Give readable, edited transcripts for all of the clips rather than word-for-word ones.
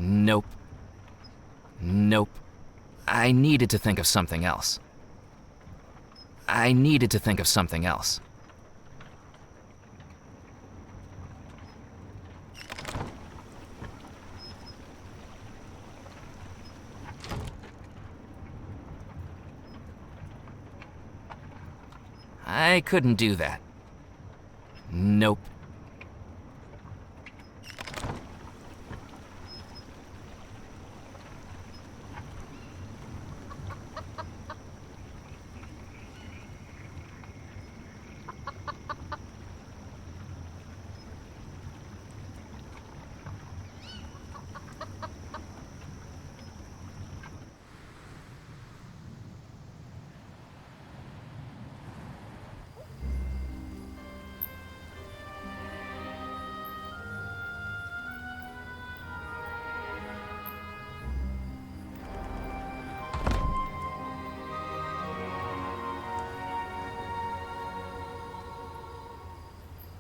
Nope. Nope. I needed to think of something else. I needed to think of something else. I couldn't do that. Nope.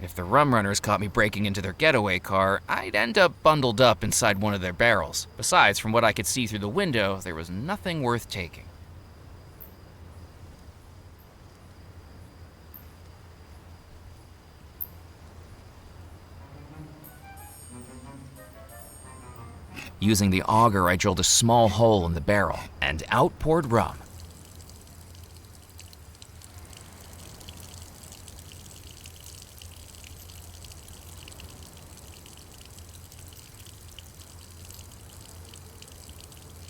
If the rum runners caught me breaking into their getaway car, I'd end up bundled up inside one of their barrels. Besides, from what I could see through the window, there was nothing worth taking. Using the auger, I drilled a small hole in the barrel, and out poured rum.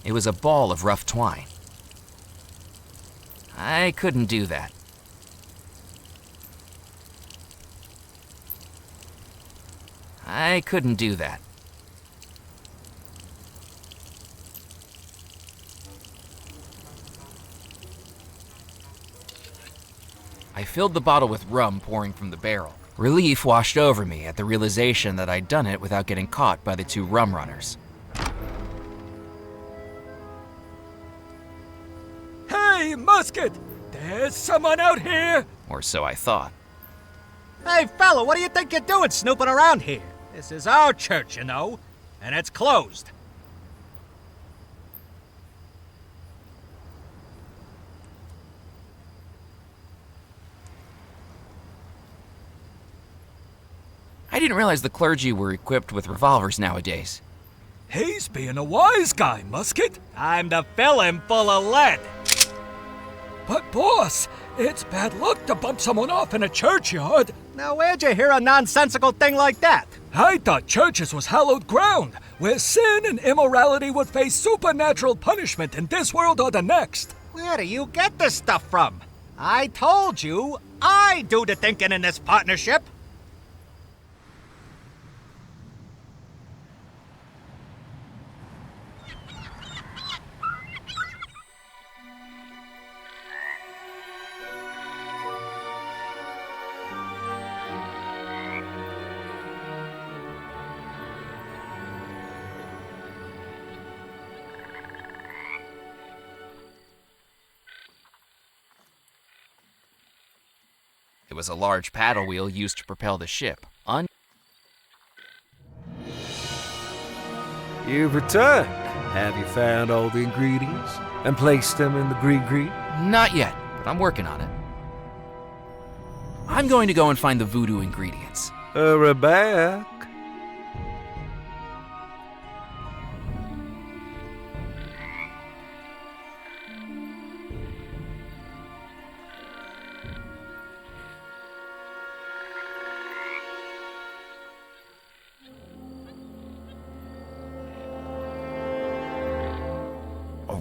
It was a ball of rough twine. I couldn't do that. I couldn't do that. I filled the bottle with rum pouring from the barrel. Relief washed over me at the realization that I'd done it without getting caught by the two rum runners. Hey, Musket! There's someone out here! Or so I thought. Hey, fella, what do you think you're doing snooping around here? This is our church, you know, and it's closed. I didn't realize the clergy were equipped with revolvers nowadays. He's being a wise guy, Musket. Time to fill him full of lead. But boss, it's bad luck to bump someone off in a churchyard. Now, where'd you hear a nonsensical thing like that? I thought churches was hallowed ground, where sin and immorality would face supernatural punishment in this world or the next. Where do you get this stuff from? I told you, I do the thinking in this partnership. It was a large paddle wheel used to propel the ship. You've returned. Have you found all the ingredients and placed them in the gree-gree? Not yet, but I'm working on it. I'm going to go and find the voodoo ingredients. Hurry back.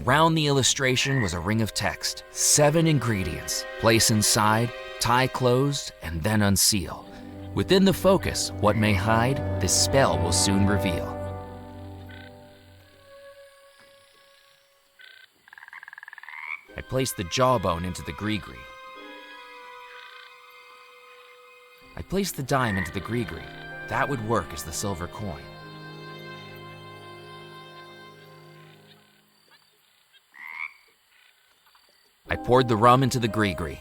Around the illustration was a ring of text. 7 ingredients. Place inside, tie closed, and then unseal. Within the focus, what may hide, this spell will soon reveal. I placed the jawbone into the gree-gree. I placed the dime into the gree-gree. That would work as the silver coin. I poured the rum into the gree-gree.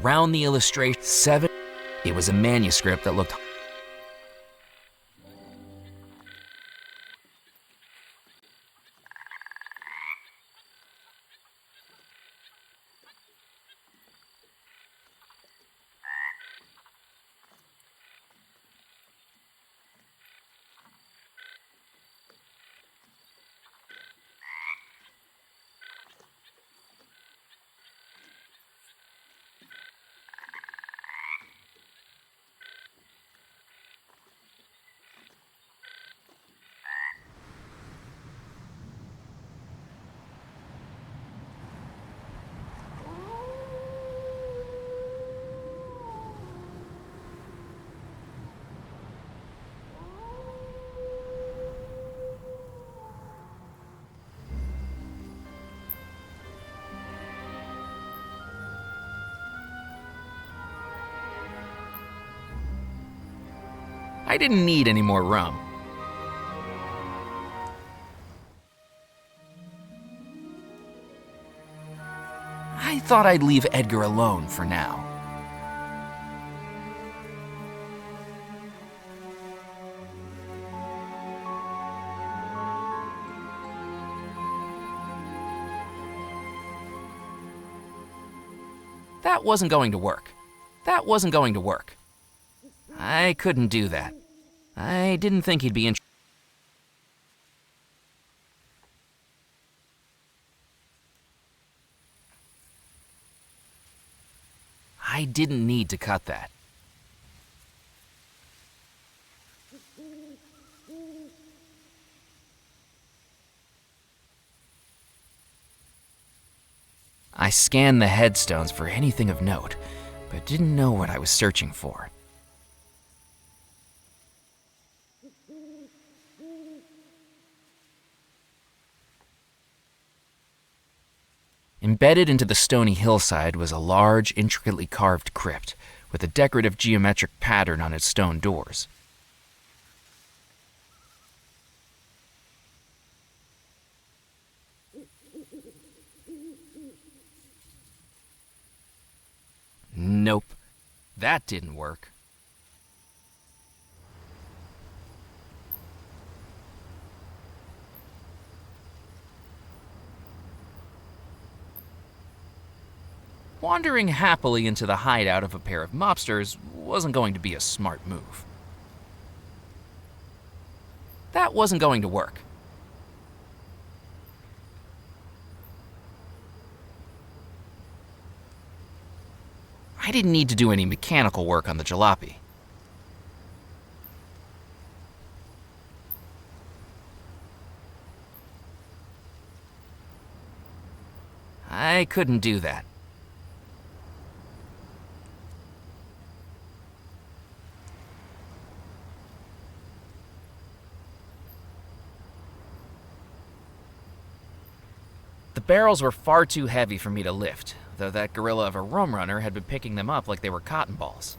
around the illustration, 7. It was a manuscript that looked. I didn't need any more rum. I thought I'd leave Edgar alone for now. That wasn't going to work. That wasn't going to work. I couldn't do that. I didn't think he'd be interested. I didn't need to cut that. I scanned the headstones for anything of note, but didn't know what I was searching for. Embedded into the stony hillside was a large, intricately carved crypt with a decorative geometric pattern on its stone doors. Nope, that didn't work. Wandering happily into the hideout of a pair of mobsters wasn't going to be a smart move. That wasn't going to work. I didn't need to do any mechanical work on the jalopy. I couldn't do that. The barrels were far too heavy for me to lift, though that gorilla of a rum runner had been picking them up like they were cotton balls.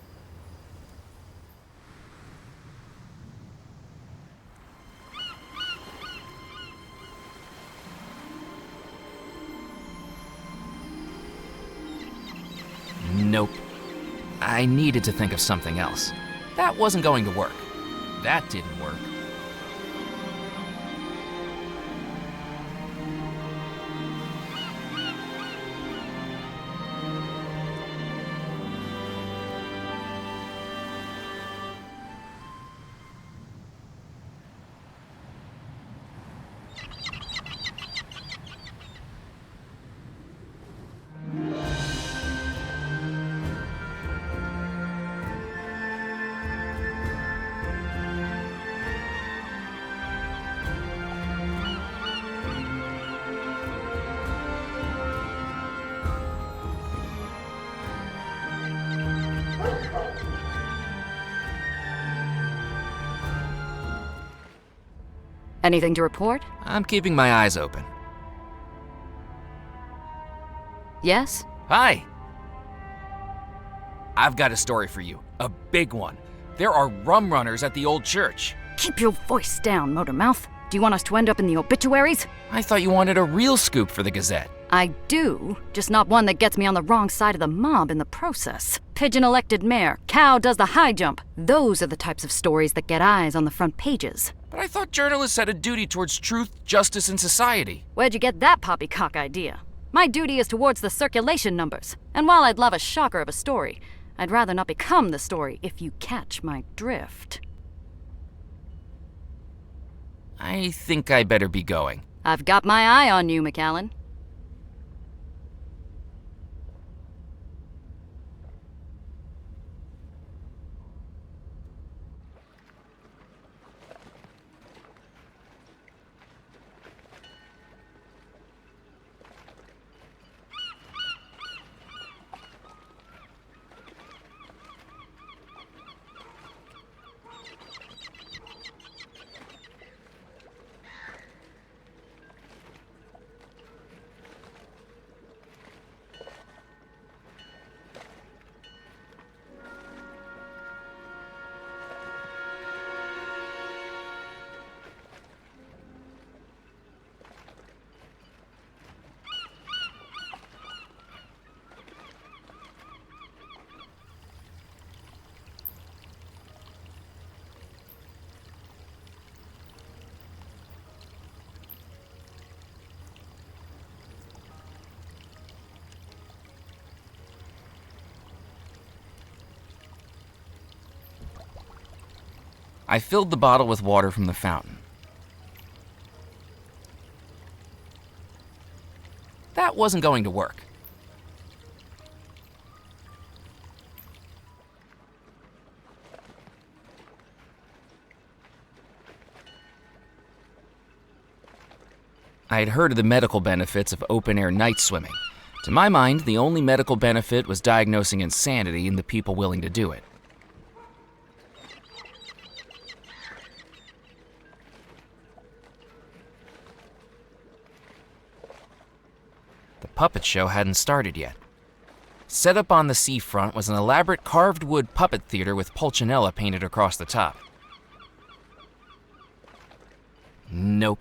Nope. I needed to think of something else. That wasn't going to work. That didn't work. Anything to report? I'm keeping my eyes open. Yes? Hi! I've got a story for you. A big one. There are rum runners at the old church. Keep your voice down, Motormouth. Do you want us to end up in the obituaries? I thought you wanted a real scoop for the Gazette. I do, just not one that gets me on the wrong side of the mob in the process. Pigeon elected mayor, cow does the high jump. Those are the types of stories that get eyes on the front pages. But I thought journalists had a duty towards truth, justice, and society. Where'd you get that poppycock idea? My duty is towards the circulation numbers. And while I'd love a shocker of a story, I'd rather not become the story, if you catch my drift. I think I better be going. I've got my eye on you, McAllen. I filled the bottle with water from the fountain. That wasn't going to work. I had heard of the medical benefits of open-air night swimming. To my mind, the only medical benefit was diagnosing insanity in the people willing to do it. The puppet show hadn't started yet. Set up on the seafront was an elaborate carved wood puppet theater with Pulcinella painted across the top. Nope.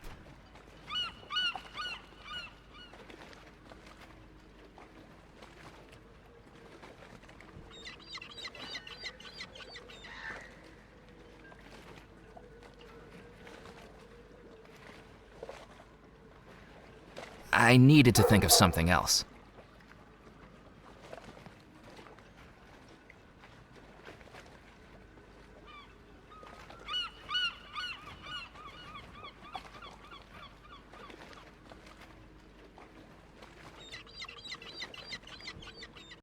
I needed to think of something else.